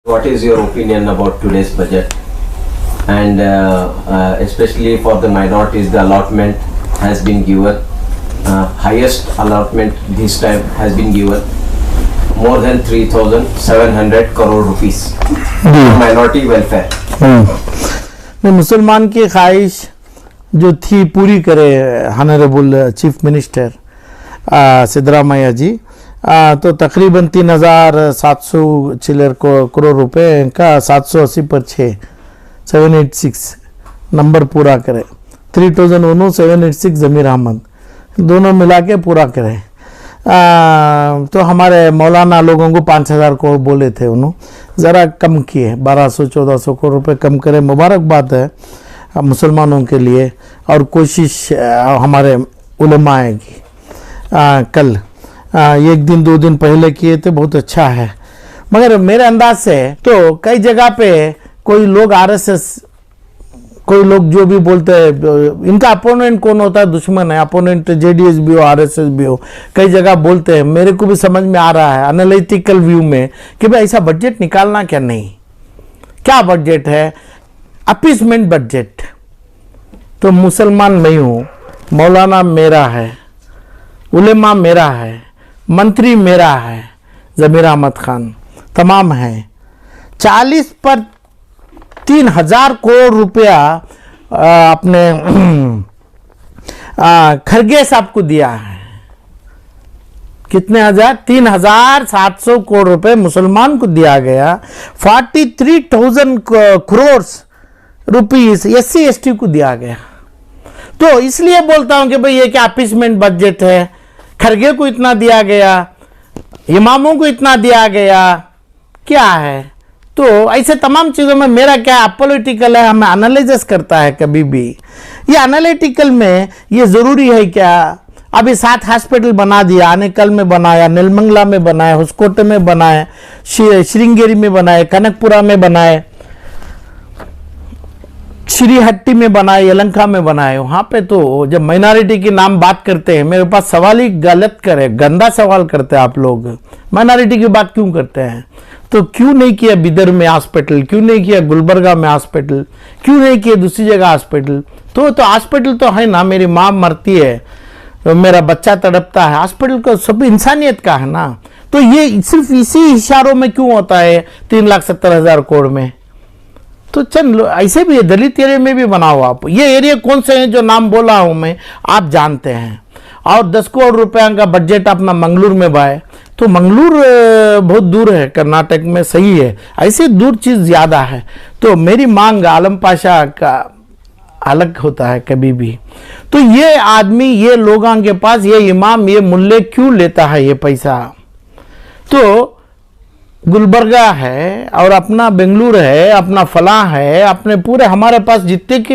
What is your opinion about today's budget? And especially for the minorities, the allotment has been given. Highest allotment this time has been given. More than 3,700 crore rupees for minority welfare. मुसलमान की ख्वाहिश जो थी पूरी करे honourable chief minister Siddaramaiah जी, तो तकरीबन 3,700 चिल्लर करोड़ रुपए का 780 पर 6 786 नंबर पूरा करे। 3,786 ज़मीर अहमद दोनों मिला के पूरा करे। तो हमारे मौलाना लोगों को 5,000 करोड़ बोले थे, उन्होंने ज़रा कम किए, 1,200-1,400 करोड़ रुपए कम करे। मुबारकबाद है मुसलमानों के लिए और कोशिश हमारे उलमाए की कल 1 दिन 2 दिन पहले किए थे, बहुत अच्छा है। मगर मेरे अंदाज से तो कई जगह पे कोई लोग आरएसएस, कोई लोग जो भी बोलते हैं, इनका अपोनेंट कौन होता है, दुश्मन है, अपोनेंट जेडीएस भी हो आरएसएस भी हो, कई जगह बोलते हैं। मेरे को भी समझ में आ रहा है एनालिटिकल व्यू में कि भाई ऐसा बजट निकालना क्या नहीं, क्या बजट है, अपीसमेंट बजट। तो मुसलमान मैं हूँ, मौलाना मेरा है, उलेमा मेरा है, मंत्री मेरा है, ज़मीर अहमद खान तमाम है। 40 पर 3,000 करोड़ रुपया अपने खरगे साहब को दिया है। कितने हजार? 3,700 करोड़ रुपए मुसलमान को दिया गया। 43,000 करोड़ रुपीस SC ST को दिया गया। तो इसलिए बोलता हूं कि भाई ये क्या अपीसमेंट बजट है। खरगे को इतना दिया गया, इमामों को इतना दिया गया, क्या है? तो ऐसे तमाम चीज़ों में मेरा क्या अपोलिटिकल है, हमें एनालिसिस करता है कभी भी। ये एनालिटिकल में ये ज़रूरी है क्या? अभी 7 हॉस्पिटल बना दिया, आनेकल में बनाया, नीलमंगला में बनाए, होसकोटे में बनाए, श्रृंगेरी में बनाए, कनकपुरा में बनाए, श्रीहट्टी में बनाए, यलंका में बनाए। वहाँ पे तो जब माइनॉरिटी की नाम बात करते हैं, मेरे पास सवाल ही गलत करे, गंदा सवाल करते हैं आप लोग। माइनॉरिटी की बात क्यों करते हैं? तो क्यों नहीं किया बिदर में हॉस्पिटल, क्यों नहीं किया गुलबर्गा में हॉस्पिटल, क्यों नहीं किया दूसरी जगह हॉस्पिटल? तो हॉस्पिटल तो है ना, मेरी माँ मरती है, तो मेरा बच्चा तड़पता है, हॉस्पिटल का सब इंसानियत का है ना। तो ये सिर्फ इसी इशारों में क्यों होता है 3,70,000 करोड़ में? तो चंद ऐसे भी है, दलित एरिया में भी बनाओ आप। ये एरिया कौन से हैं जो नाम बोला हूं मैं, आप जानते हैं। और 10 करोड़ रुपया का बजट अपना मंगलूर में बाए, तो मंगलूर बहुत दूर है, कर्नाटक में, सही है, ऐसे दूर चीज़ ज़्यादा है। तो मेरी मांग आलम पाशा का अलग होता है कभी भी। तो ये आदमी, ये लोगों के पास, ये इमाम, ये मुल्ले क्यों लेता है ये पैसा? तो गुलबर्गा है और अपना बेंगलुरु है, अपना फला है, अपने पूरे हमारे पास जितने की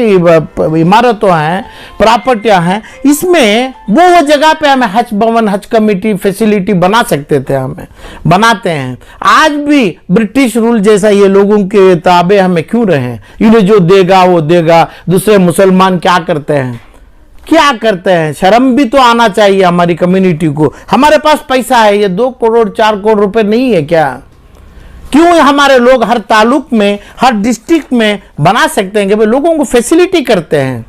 इमारतों हैं, प्रॉपर्टियां हैं, इसमें वो जगह पे हमें हज भवन, हज कमेटी फैसिलिटी बना सकते थे, हमें बनाते हैं। आज भी ब्रिटिश रूल जैसा ये लोगों के ताबे हमें क्यों रहे? इन्हें जो देगा वो देगा। दूसरे मुसलमान क्या करते हैं, क्या करते हैं? शर्म भी तो आना चाहिए हमारी कम्युनिटी को। हमारे पास पैसा है, ये 2 करोड़ 4 करोड़ रुपए नहीं है क्या? क्यों हमारे लोग हर तालुक में, हर डिस्ट्रिक्ट में बना सकते हैं कि भाई लोगों को फैसिलिटी करते हैं।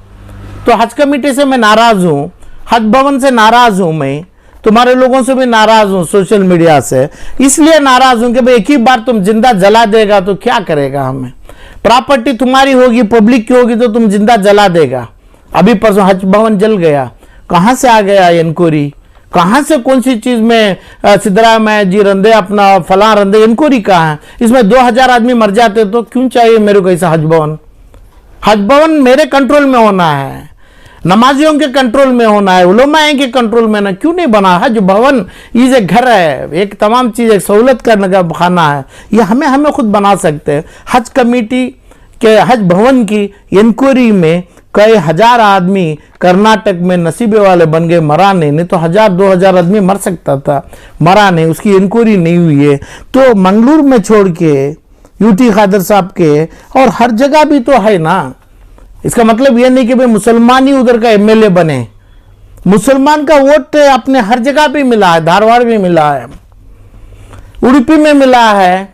तो हज कमेटी से मैं नाराज हूं, हज भवन से नाराज हूं, मैं तुम्हारे लोगों से भी नाराज हूं, सोशल मीडिया से इसलिए नाराज हूं कि भाई एक ही बार तुम जिंदा जला देगा तो क्या करेगा? हमें प्रॉपर्टी तुम्हारी होगी, पब्लिक की होगी, तो तुम जिंदा जला देगा। अभी परसों हज भवन जल गया, कहां से आ गया इंक्वायरी? कहां से कौन सी चीज में सिद्धरामैया जी रंधे, अपना फला रंधे, इंक्वायरी कहाँ है? इसमें 2,000 आदमी मर जाते तो क्यों चाहिए मेरे को ऐसा हज भवन? हज भवन मेरे कंट्रोल में होना है, नमाजियों के कंट्रोल में होना है, उलमाए के कंट्रोल में ना। क्यों नहीं बना? हज भवन ये घर है, एक तमाम चीज, एक सहूलत करने का खाना है, ये हमें खुद बना सकते हैं। हज कमेटी के हज भवन की इंक्वायरी में कई हजार आदमी कर्नाटक में नसीबे वाले बन गए, मरा नहीं तो 1,000-2,000 आदमी मर सकता था, मरा नहीं, उसकी इंक्वायरी नहीं हुई है। तो मंगलूर में छोड़ के यूटी खादर साहब के और हर जगह भी तो है ना। इसका मतलब यह नहीं कि भाई मुसलमान ही उधर का MLA बने। मुसलमान का वोट अपने हर जगह भी मिला है, धारवाड़ में मिला है, उड़ुपी में मिला है,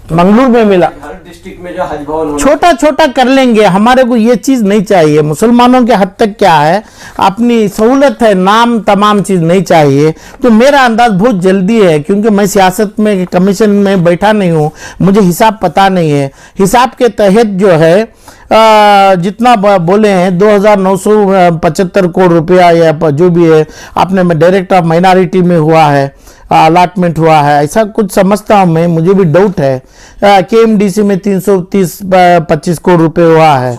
मंगलूर में मिला। हर डिस्ट्रिक्ट में जो हज भवन होना छोटा छोटा कर लेंगे, हमारे को ये चीज नहीं चाहिए। मुसलमानों के हद तक क्या है, अपनी सहूलत है, नाम तमाम चीज नहीं चाहिए। तो मेरा अंदाज बहुत जल्दी है, क्योंकि मैं सियासत में कमीशन में बैठा नहीं हूँ, मुझे हिसाब पता नहीं है। हिसाब के तहत जो है जितना बोले हैं 2975 करोड़ रुपया या जो भी है, आपने में डायरेक्ट ऑफ माइनॉरिटी में हुआ है, अलॉटमेंट हुआ है, ऐसा कुछ समझता हूं मैं, मुझे भी डाउट है। केएमडीसी में 325 करोड़ रुपए हुआ है,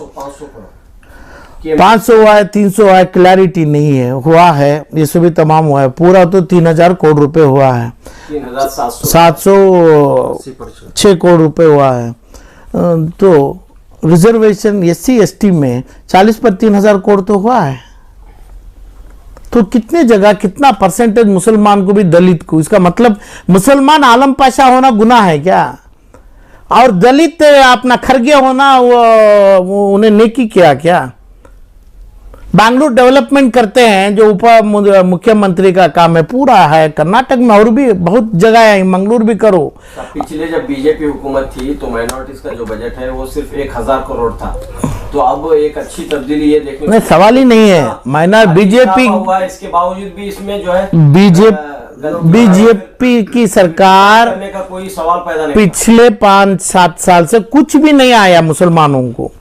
500 हुआ है, 300 हुआ है, क्लैरिटी नहीं है, हुआ है, ये सभी तमाम हुआ है। पूरा तो 3000 करोड़ रुपए हुआ है, 706 करोड़ रुपए हुआ है। तो रिजर्वेशन SC ST में 40 पर 3000 करोड़ तो हुआ है। तो कितने जगह कितना परसेंटेज मुसलमान को भी, दलित को, इसका मतलब मुसलमान आलम पाशा होना गुनाह है क्या? और दलित अपना खरगे होना वो उन्हें नेकी किया क्या? बैंगलोर डेवलपमेंट करते हैं जो उप मुख्यमंत्री का काम है, पूरा है कर्नाटक में और भी बहुत जगह है, मंगलूर भी करो। पिछले जब बीजेपी हुकूमत थी तो माइनॉरिटीज का जो बजट है वो सिर्फ 1000 करोड़ था, तो अब एक अच्छी तब्दीली ये देखने नहीं, सवाल ही नहीं है। बीजेपी हुआ, इसके बावजूद भी इसमें जो है बीजेपी की सरकार करने का कोई सवाल पैदा नहीं। पिछले 5-7 साल से कुछ भी नहीं आया मुसलमानों को,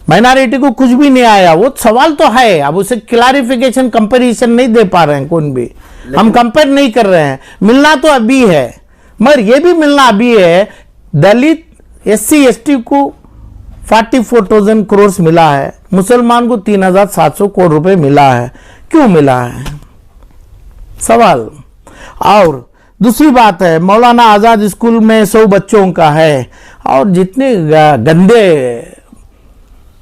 माइनॉरिटी को कुछ भी नहीं आया। वो सवाल तो है, अब उसे क्लैरिफिकेशन कंपैरिजन नहीं दे पा रहे हैं कौन भी, हम कंपेयर नहीं कर रहे हैं। मिलना तो अभी है, मगर ये भी मिलना अभी है। दलित SC ST को 44,000 करोड़ मिला है, मुसलमान को 3700 करोड़ रुपए मिला है। क्यों मिला है सवाल। और दूसरी बात है, मौलाना आजाद स्कूल में 100 बच्चों का है, और जितने गंदे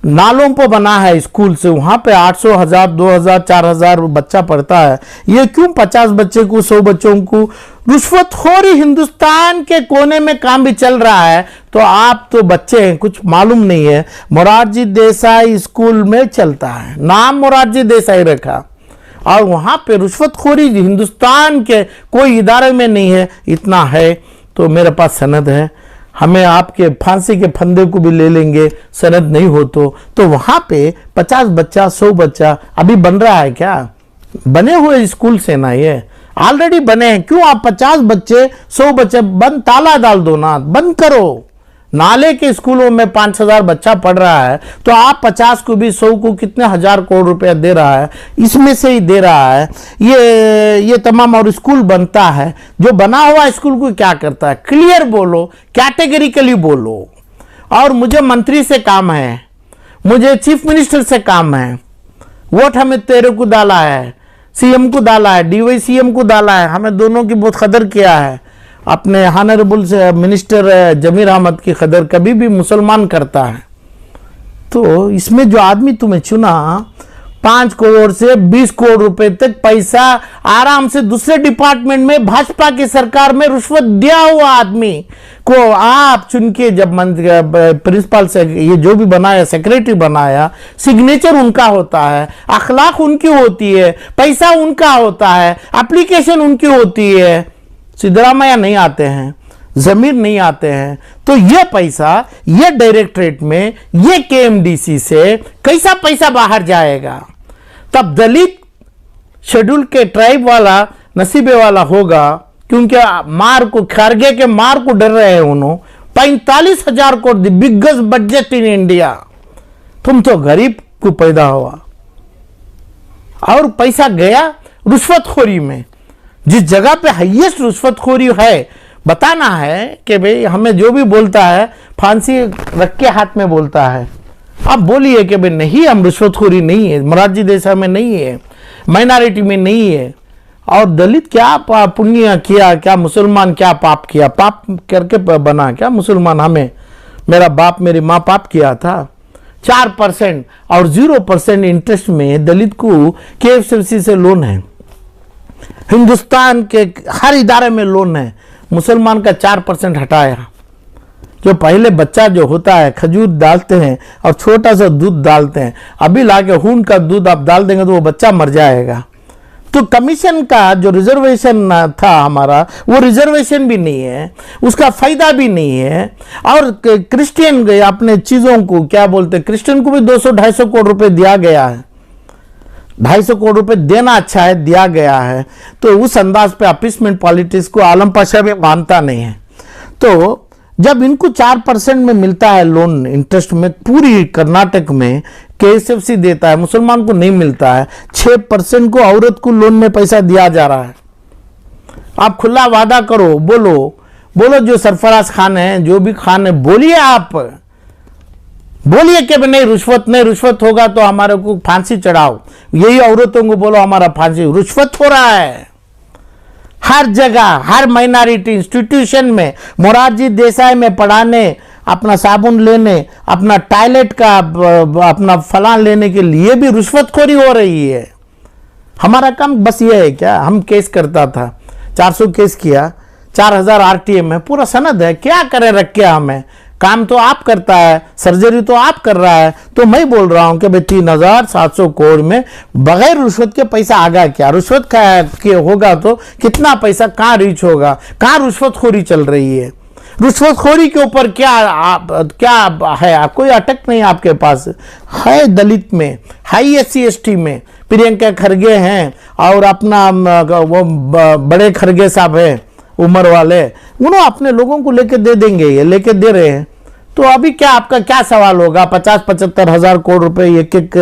नालों पर बना है स्कूल से, वहां पे 800, 1000, 2000, 4000 बच्चा पढ़ता है। ये क्यों 50 बच्चे को, 100 बच्चों को रिश्वतखोरी हिंदुस्तान के कोने में काम भी चल रहा है। तो आप तो बच्चे हैं, कुछ मालूम नहीं है। मोरारजी देसाई स्कूल में चलता है, नाम मोरारजी देसाई रखा, और वहां पे रिश्वतखोरी हिंदुस्तान के कोई इदारे में नहीं है। इतना है तो मेरे पास सनद है, हमें आपके फांसी के फंदे को भी ले लेंगे, सनद नहीं हो तो वहां पे 50 बच्चा, 100 बच्चा अभी बन रहा है क्या? बने हुए स्कूल से ना, ये ऑलरेडी बने हैं। क्यों आप 50 बच्चे, 100 बच्चे बंद, ताला डाल दो ना, बंद करो। नाले के स्कूलों में 5000 बच्चा पढ़ रहा है, तो आप 50 को भी 100 को कितने हजार करोड़ रुपया दे रहा है, इसमें से ही दे रहा है। ये तमाम, और स्कूल बनता है, जो बना हुआ स्कूल को क्या करता है? क्लियर बोलो, कैटेगरिकली बोलो। और मुझे मंत्री से काम है, मुझे चीफ मिनिस्टर से काम है, वोट हमें तेरे को डाला है, CM को डाला है, DY CM को डाला है, हमें दोनों की बहुत कदर किया है। अपने हानरेबल से मिनिस्टर जमीर अहमद की कदर कभी भी मुसलमान करता है। तो इसमें जो आदमी तुम्हें चुना, 5 करोड़ से 20 करोड़ रुपए तक पैसा आराम से दूसरे डिपार्टमेंट में भाजपा की सरकार में रिश्वत दिया हुआ आदमी को आप चुन के, जब प्रिंसिपल से ये जो भी बनाया, सेक्रेटरी बनाया, सिग्नेचर उनका होता है, अखलाक उनकी होती है, पैसा उनका होता है, एप्लीकेशन उनकी होती है। सिद्धरामैया नहीं आते हैं, जमीर नहीं आते हैं, तो ये पैसा, ये डायरेक्टरेट में, ये KMDC से कैसा पैसा बाहर जाएगा? तब दलित शेड्यूल के ट्राइब वाला नसीबे वाला होगा, क्योंकि मार को, खारगे के मार को डर रहे हैं उन्होंने। 45,000 crore, the biggest budget in India. तुम तो गरीब को पैदा हुआ, और पैसा गया रिश्वतखोरी में। जिस जगह पे हाईएस्ट रिश्वतखोरी है, बताना है कि भाई हमें जो भी बोलता है फांसी रख के हाथ में बोलता है। आप बोलिए कि भाई नहीं, हम रिश्वतखोरी नहीं है, मोरारजी देसाई में नहीं है, माइनॉरिटी में नहीं है। और दलित क्या पुण्य किया, क्या मुसलमान क्या पाप किया? पाप करके बना क्या मुसलमान? हमें, मेरा बाप मेरी माँ पाप किया था। 4% और 0% इंटरेस्ट में दलित को KFCC से लोन है, हिंदुस्तान के हर इदारे में लोन है। मुसलमान का 4% हटाया। जो पहले बच्चा जो होता है, खजूर डालते हैं और छोटा सा दूध डालते हैं, अभी लाके खून का दूध आप डाल देंगे तो वो बच्चा मर जाएगा। तो कमीशन का जो रिजर्वेशन था हमारा, वो रिजर्वेशन भी नहीं है, उसका फायदा भी नहीं है। और क्रिश्चियन अपने चीजों को क्या बोलते, क्रिश्चियन को भी 200-250 करोड़ रुपए दिया गया है। 250 करोड़ रुपए देना अच्छा है, दिया गया है। तो उस अंदाज पे अपीसमेंट पॉलिटिक्स को आलम पाशा भी मानता नहीं है। तो जब इनको 4% में मिलता है लोन इंटरेस्ट में, पूरी कर्नाटक में KSFC देता है, मुसलमान को नहीं मिलता है। 6% को औरत को लोन में पैसा दिया जा रहा है। आप खुला वादा करो, बोलो जो सरफराज खान है, जो भी खान है, बोलिए, आप बोलिए कि नहीं रुश्वत होगा तो हमारे को फांसी चढ़ाओ। यही औरतों को बोलो हमारा फांसी, रुश्वत हो रहा है हर जगह, हर माइनॉरिटी इंस्टीट्यूशन में, मोरारजी देसाई में पढ़ाने, अपना साबुन लेने, अपना टॉयलेट का अपना फलां लेने के लिए भी रुश्वतखोरी हो रही है। हमारा काम बस ये है क्या, हम केस करता था, 400 केस किया, 4000 RTA में पूरा सनद है, क्या करें रख के हमें, काम तो आप करता है, सर्जरी तो आप कर रहा है। तो मैं बोल रहा हूं कि भाई 3700 करोड़ में बगैर रुश्वत के पैसा आगा क्या, रुश्वत के होगा तो कितना पैसा कहां रीच होगा, कहां रुश्वतखोरी चल रही है। रुश्वतखोरी के ऊपर क्या है, कोई अटक नहीं आपके पास है। दलित में, हाई SC ST में प्रियंका खरगे हैं और अपना वो बड़े खरगे साहब है उम्र वाले, उन्होंने अपने लोगों को लेके दे देंगे, ये लेके दे रहे हैं। तो अभी क्या आपका क्या सवाल होगा, 50-75 हजार करोड़ रुपए एक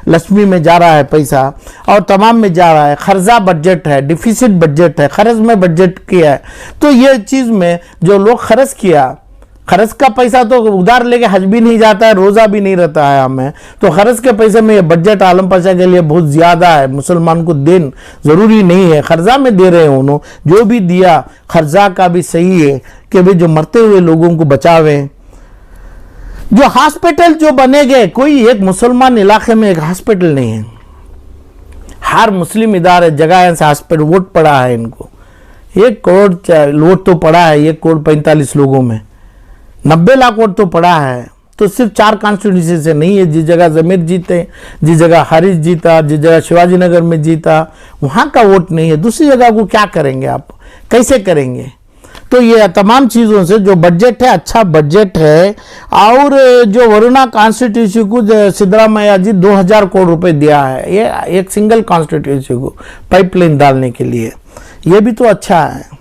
लक्ष्मी में जा रहा है पैसा, और तमाम में जा रहा है। खर्जा बजट है, डिफिसिट बजट है, खर्च में बजट किया है। तो ये चीज में जो लोग खर्च किया, खर्च का पैसा तो उधार लेके हज भी नहीं जाता है, रोजा भी नहीं रहता है हमें। तो खर्च के पैसे में ये बजट आलम पाशा के लिए बहुत ज्यादा है, मुसलमान को देन जरूरी नहीं है, खर्जा में दे रहे हैं उन्होंने। जो भी दिया खर्जा का भी सही है कि भाई जो मरते हुए लोगों को बचावे। जो हॉस्पिटल जो बनेगे, कोई एक मुसलमान इलाके में एक हॉस्पिटल नहीं है, हर मुस्लिम इदारे जगह से हॉस्पिटल वोट पड़ा है इनको। 1 करोड़ वोट तो पड़ा है, 1 करोड़ 45 लोगों में 90 लाख वोट तो पड़ा है। तो सिर्फ 4 कॉन्स्टिट्यूंसी से नहीं है, जिस जगह जमीर जीते, जिस जगह हारिस जीता, जिस जगह शिवाजी नगर में जीता, वहां का वोट नहीं है। दूसरी जगह को क्या करेंगे आप, कैसे करेंगे। तो ये तमाम चीजों से जो बजट है, अच्छा बजट है। और जो वरुणा कॉन्स्टिट्यूंसी को सिद्धरामैया जी 2000 करोड़ रुपए दिया है, ये एक सिंगल कॉन्स्टिट्यूंसी को पाइपलाइन डालने के लिए, ये भी तो अच्छा है।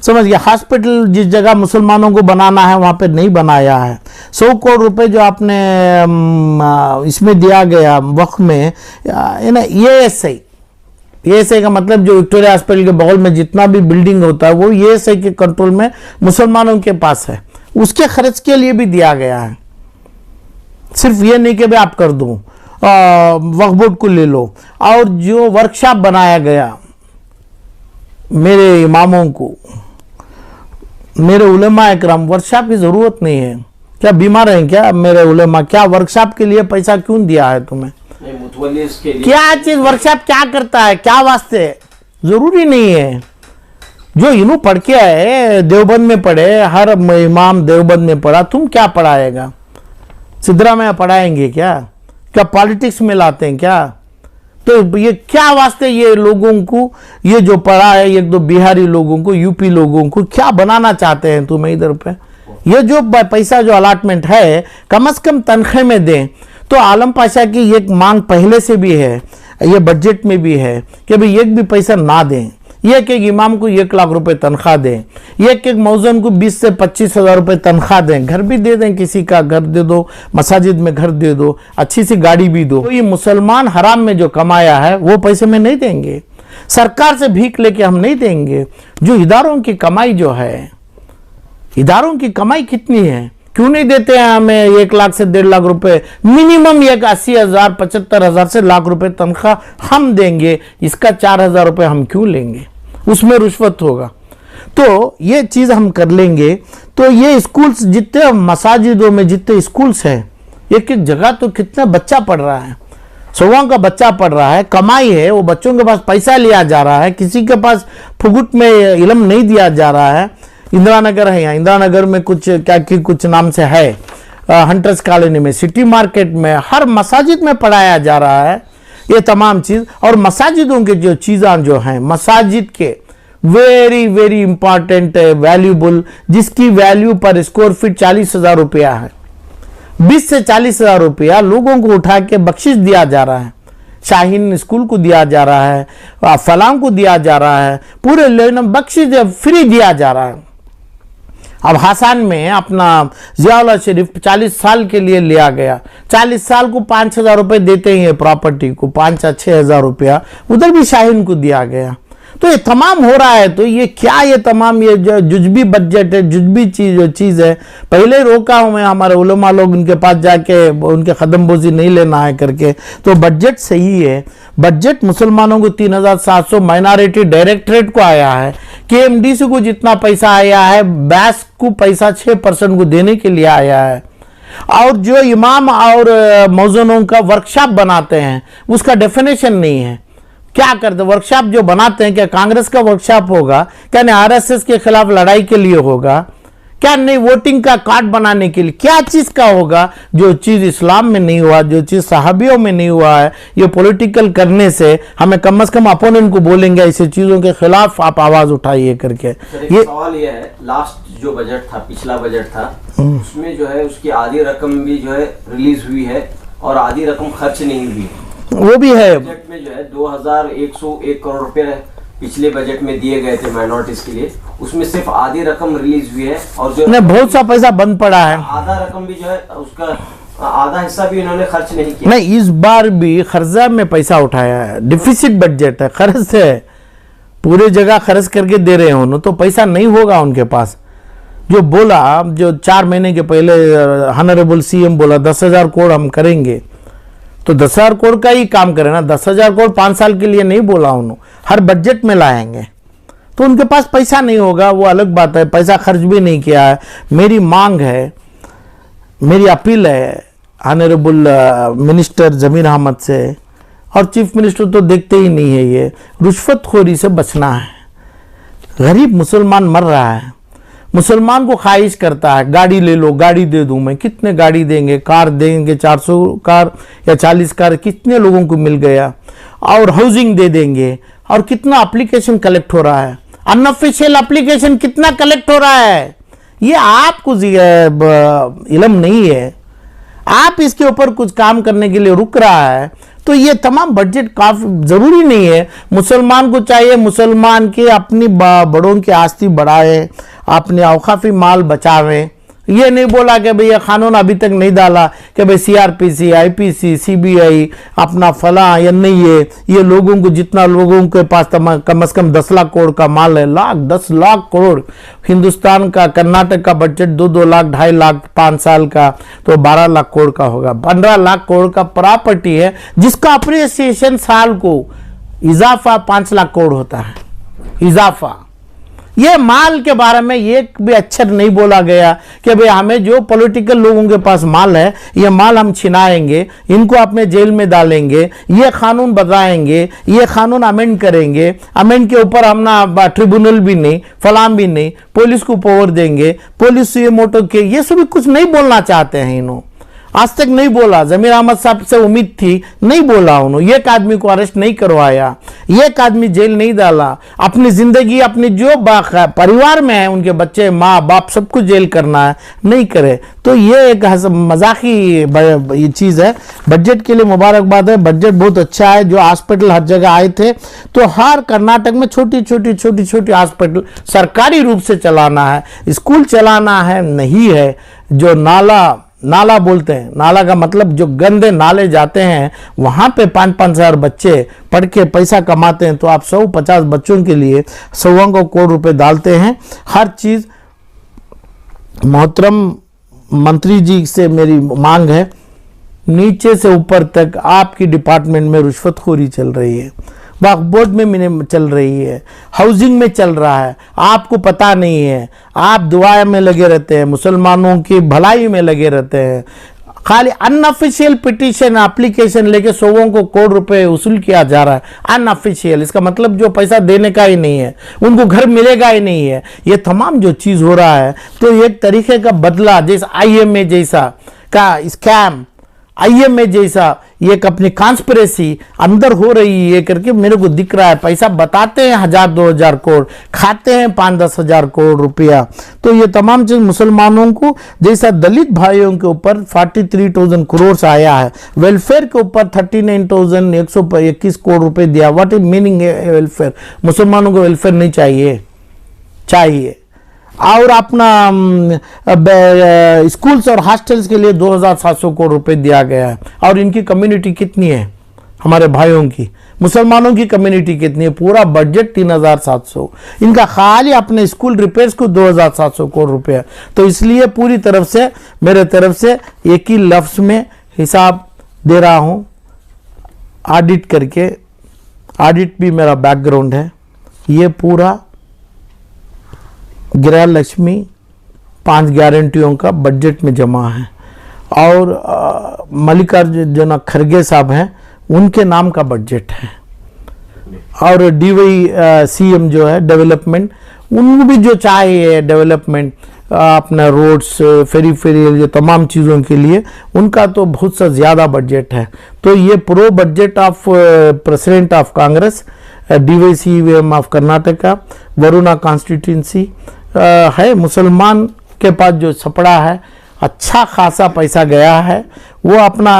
समझ गया। हॉस्पिटल जिस जगह मुसलमानों को बनाना है वहां पे नहीं बनाया है। 100 करोड़ रुपए जो आपने इसमें दिया गया वक्त में, ESI का मतलब जो विक्टोरिया हॉस्पिटल के बगल में जितना भी बिल्डिंग होता है वो ESI के कंट्रोल में मुसलमानों के पास है, उसके खर्च के लिए भी दिया गया है। सिर्फ ये नहीं कि भाई आप कर दो, वक्फ बोर्ड को ले लो। और जो वर्कशॉप बनाया गया मेरे इमामों को, मेरे उलेमा इकराम, वर्कशॉप की जरूरत नहीं है। क्या बीमार हैं क्या मेरे उलेमा, क्या वर्कशॉप के लिए पैसा क्यों दिया है तुम्हें, क्या चीज वर्कशॉप क्या करता है, क्या वास्ते, जरूरी नहीं है। जो इन्हों पढ़ के आए, देवबंद में पढ़े, हर इमाम देवबंद में पढ़ा, तुम क्या पढ़ाएगा, सिद्धरामैया पढ़ाएंगे क्या पॉलिटिक्स में लाते हैं क्या। तो ये क्या वास्ते ये लोगों को, ये जो पढ़ा है, 1-2 बिहारी लोगों को, यूपी लोगों को क्या बनाना चाहते हैं तुम्हें इधर पे। ये जो पैसा जो अलॉटमेंट है कम से कम तनख्वाह में दें। तो आलम पाशा की एक मांग पहले से भी है, ये बजट में भी है कि भाई एक भी पैसा ना दें। एक इमाम को 1 लाख रुपए तनख्वाह दें, एक मौजन को 20 से 25 हजार रुपए तनख्वाह दें, घर भी दे दें, किसी का घर दे दो, मसाजिद में घर दे दो, अच्छी सी गाड़ी भी दो। तो ये मुसलमान हराम में जो कमाया है वो पैसे में नहीं देंगे, सरकार से भीख लेके हम नहीं देंगे। जो इदारों की कमाई जो है, इदारों की कमाई कितनी है, क्यों नहीं देते हैं हमें 1 लाख से 1.5 लाख रुपए, मिनिमम 80,000 75,000 से लाख रुपए तनख्वाह हम देंगे, इसका 4,000 रुपए हम क्यों लेंगे, उसमें रुश्वत होगा। तो ये चीज हम कर लेंगे। तो ये स्कूल्स जितने मसाजिदों में जितने स्कूल्स हैं, एक जगह तो कितना बच्चा पढ़ रहा है, 100 का बच्चा पढ़ रहा है, कमाई है, वो बच्चों के पास पैसा लिया जा रहा है, किसी के पास फुगुट में इल्म नहीं दिया जा रहा है। इंदिरा नगर है, यहाँ इंदिरा नगर में कुछ क्या की कुछ नाम से है, हंटर्स कॉलोनी में, सिटी मार्केट में, हर मसाजिद में पढ़ाया जा रहा है। ये तमाम चीज। और मसाजिदों के जो चीज़ें जो हैं, मसाजिद के वेरी वेरी इंपॉर्टेंट है, वैल्यूबल, जिसकी वैल्यू पर स्क्वायर फीट 40,000 रुपया है। 20 से 40,000 रुपया लोगों को उठा के बख्शिश दिया जा रहा है, शाहीन स्कूल को दिया जा रहा है, फलां को दिया जा रहा है, पूरे बख्शिश फ्री दिया जा रहा है। अब हासान में अपना जियाउल्लाह शरीफ 40 साल के लिए लिया गया, 40 साल को 5,000 रुपये देते हैं प्रॉपर्टी को, 5 या 6,000 रुपया उधर भी शाहीन को दिया गया। तो ये तमाम हो रहा है। तो ये क्या, ये तमाम ये जो जुजबी बजट है, जुजबी चीज है, पहले रोका हूं मैं हमारे उलमा लोग उनके पास जाके उनके कदमबोजी नहीं लेना है करके। तो बजट सही है। बजट मुसलमानों को 3,700 माइनॉरिटी डायरेक्टरेट को आया है, KMDC को जितना पैसा आया है, बैस को पैसा 6% को देने के लिए आया है। और जो इमाम और मौजूनों का वर्कशॉप बनाते हैं उसका डेफिनेशन नहीं है। क्या करते वर्कशॉप जो बनाते हैं, क्या कांग्रेस का वर्कशॉप होगा, क्या नहीं RSS के खिलाफ लड़ाई के लिए होगा, क्या नहीं वोटिंग का कार्ड बनाने के लिए, क्या चीज का होगा? जो चीज इस्लाम में नहीं हुआ, जो चीज सहाबियों में नहीं हुआ है, ये पॉलिटिकल करने से हमें कम से कम अपोनेंट को बोलेंगे ऐसी चीजों के खिलाफ आप आवाज उठाइए करके। ये सवाल ये है, लास्ट जो बजट था, पिछला बजट था, उसमें जो है उसकी आधी रकम भी जो है रिलीज हुई है और आधी रकम खर्च नहीं हुई। वो भी है। बजट में जो है 2,101 करोड़ रुपए पिछले बजट में दिए गए थे माइनॉरिटीज के लिए, उसमें सिर्फ आधी रकम रिलीज हुई है और जो बहुत सा पैसा बंद पड़ा है, आधा रकम भी जो है उसका आधा हिस्सा भी इन्होंने खर्च नहीं किया। नहीं, इस बार भी खर्चा में पैसा उठाया है, डिफिसिट बजट है, खर्च है, पूरे जगह खर्च करके दे रहे हो, तो पैसा नहीं होगा उनके पास। जो बोला, जो 4 महीने के पहले ऑनरेबल CM बोला 10,000 करोड़ हम करेंगे, तो 10,000 करोड़ का ही काम करें ना। 10,000 करोड़ 5 साल के लिए नहीं बोला उन्होंने, हर बजट में लाएंगे। तो उनके पास पैसा नहीं होगा, वो अलग बात है, पैसा खर्च भी नहीं किया है। मेरी मांग है, मेरी अपील है ऑनरेबल मिनिस्टर जमीर अहमद से, और चीफ मिनिस्टर तो देखते ही नहीं है, ये रुश्वतखोरी से बचना है। गरीब मुसलमान मर रहा है, मुसलमान को ख्वाहिश करता है गाड़ी ले लो, गाड़ी दे दूं मैं, कितने गाड़ी देंगे, कार देंगे, 400 कार या 40 कार कितने लोगों को मिल गया, और हाउसिंग दे देंगे। और कितना एप्लीकेशन कलेक्ट हो रहा है, अनऑफिशियल एप्लीकेशन कितना कलेक्ट हो रहा है, ये आपको इल्म नहीं है। आप इसके ऊपर कुछ काम करने के लिए रुक रहा है। तो ये तमाम बजट काफी जरूरी नहीं है। मुसलमान को चाहिए मुसलमान के अपनी बड़ों की आस्ती बढ़ाए, अपने औकाफी माल बचावें। ये नहीं बोला कि भाई ये कानून अभी तक नहीं डाला कि भाई CRPC, IPC, CBI अपना फला या नहीं है। ये लोगों को, जितना लोगों के पास कम से कम 10 लाख करोड़ का माल है, 10 लाख करोड़ हिंदुस्तान का, कर्नाटक का बजट 2 लाख 2.5 लाख 5 साल का, तो 12 लाख करोड़ का होगा। 15 लाख करोड़ का प्रॉपर्टी है जिसका अप्रिसिएशन साल को इजाफा 5 लाख करोड़ होता है, इजाफा। ये माल के बारे में एक भी अक्षर नहीं बोला गया कि भाई हमें जो पॉलिटिकल लोगों के पास माल है, ये माल हम छिनाएंगे, इनको अपने जेल में डालेंगे, ये कानून बताएंगे, ये कानून अमेंड करेंगे, अमेंड के ऊपर हम ना ट्रिब्यूनल भी नहीं, फलाम भी नहीं, पुलिस को पावर देंगे, पुलिस ये मोटो के, ये सभी कुछ नहीं बोलना चाहते हैं इन्होंने। आज तक नहीं बोला। जमीर अहमद साहब से उम्मीद थी, नहीं बोला उन्होंने। एक आदमी को अरेस्ट नहीं करवाया, एक आदमी जेल नहीं डाला। अपनी जिंदगी, अपनी जो परिवार में है, उनके बच्चे, माँ बाप, सबको जेल करना है, नहीं करे। तो ये एक मजाकी चीज है। बजट के लिए मुबारकबाद है, बजट बहुत अच्छा है। जो हॉस्पिटल हर जगह आए थे, तो हर कर्नाटक में छोटी छोटी हॉस्पिटल सरकारी रूप से चलाना है, स्कूल चलाना है, नहीं है। जो नाला बोलते हैं, नाला का मतलब जो गंदे नाले जाते हैं, वहां पे 5-5 हजार बच्चे पढ़ के पैसा कमाते हैं। तो आप 150 बच्चों के लिए 100 करोड़ रुपए डालते हैं। हर चीज, मोहतरम मंत्री जी से मेरी मांग है, नीचे से ऊपर तक आपकी डिपार्टमेंट में रिश्वतखोरी चल रही है, वक्फ बोर्ड में चल रही है, हाउसिंग में चल रहा है, आपको पता नहीं है। आप दुआ में लगे रहते हैं, मुसलमानों की भलाई में लगे रहते हैं। खाली अनऑफिशियल पिटीशन एप्लीकेशन लेके 100 करोड़ रुपए वसूल किया जा रहा है, अनऑफिशियल। इसका मतलब जो पैसा देने का ही नहीं है, उनको घर मिलेगा ही नहीं है। ये तमाम जो चीज हो रहा है, तो एक तरीके का बदला, जैसे IMA जैसा का स्कैम, IMA जैसा, ये एक अपनी कॉन्स्पिरेसी अंदर हो रही है करके मेरे को दिख रहा है। पैसा बताते हैं 1000-2000 करोड़, खाते हैं 5-10 हजार करोड़ रुपया। तो ये तमाम चीज मुसलमानों को, जैसा दलित भाइयों के ऊपर 43,000 करोड़ आया है, वेलफेयर के ऊपर 39,121 करोड़ रुपए दिया। What is meaning welfare? मुसलमानों को वेलफेयर नहीं चाहिए। और अपना स्कूल्स और हॉस्टल्स के लिए 2,700 करोड़ रुपए दिया गया है। और इनकी कम्युनिटी कितनी है? हमारे भाइयों की, मुसलमानों की कम्युनिटी कितनी है? पूरा बजट 3,700। इनका खाली अपने स्कूल रिपेयर्स को 2,700 करोड़ रुपए। तो इसलिए पूरी तरफ से मेरे तरफ से एक ही लफ्ज में हिसाब दे रहा हूं, ऑडिट करके। ऑडिट भी मेरा बैकग्राउंड है। ये पूरा गृह लक्ष्मी 5 गारंटियों का बजट में जमा है। और मल्लिकार्जुन खड़गे साहब हैं, उनके नाम का बजट है। और डीवाई सीएम जो है डेवलपमेंट, उनको भी जो चाहिए डेवलपमेंट, अपना रोड्स, फेरी जो तमाम चीज़ों के लिए, उनका तो बहुत सा ज़्यादा बजट है। तो ये pro budget of president of Congress, DY CM of Karnataka, Varuna constituency है। मुसलमान के पास जो छपड़ा है, अच्छा खासा पैसा गया है। वो अपना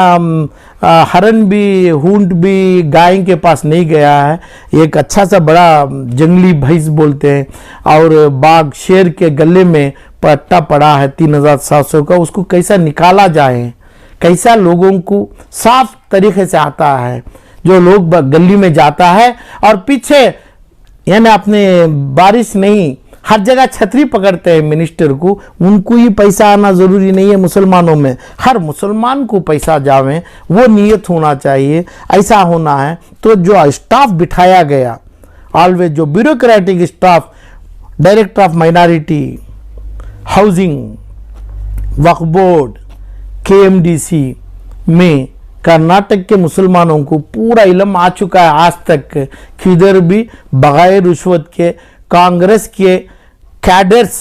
हरन भी, हूंट भी गाय के पास नहीं गया है। एक अच्छा सा बड़ा जंगली भैंस बोलते हैं, और बाघ, शेर के गले में पट्टा पड़ा है 3,700 का। उसको कैसा निकाला जाए, कैसा लोगों को साफ तरीके से आता है। जो लोग गली में जाता है और पीछे यानी अपने बारिश नहीं, हर जगह छतरी पकड़ते हैं मिनिस्टर को, उनको ही पैसा आना जरूरी नहीं है। मुसलमानों में हर मुसलमान को पैसा जावे, वो नियत होना चाहिए, ऐसा होना है। तो जो स्टाफ बिठाया गया, ऑलवेज जो bureaucratic staff, director of minority, housing, Waqf board, KMDC में कर्नाटक के मुसलमानों को पूरा इल्म आ चुका है आज तक, किधर भी बगैर रिश्वत के कांग्रेस के कैडर्स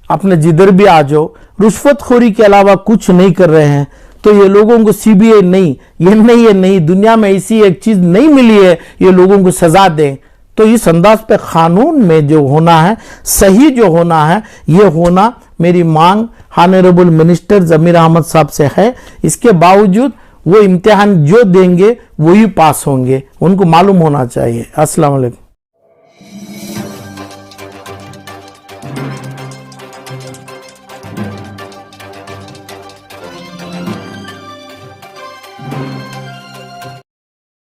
अपने जिधर भी आ जाओ, रिश्वतखोरी के अलावा कुछ नहीं कर रहे हैं। तो ये लोगों को CBI नहीं, ये नहीं, दुनिया में ऐसी एक चीज नहीं मिली है, ये लोगों को सजा दें। तो इस अंदाज पे कानून में जो होना है, सही जो होना है, ये होना मेरी मांग ऑनरेबल मिनिस्टर जमीर अहमद साहब से है। इसके बावजूद वो इम्तिहान जो देंगे वही पास होंगे, उनको मालूम होना चाहिए। अस्सलाम वालेकुम।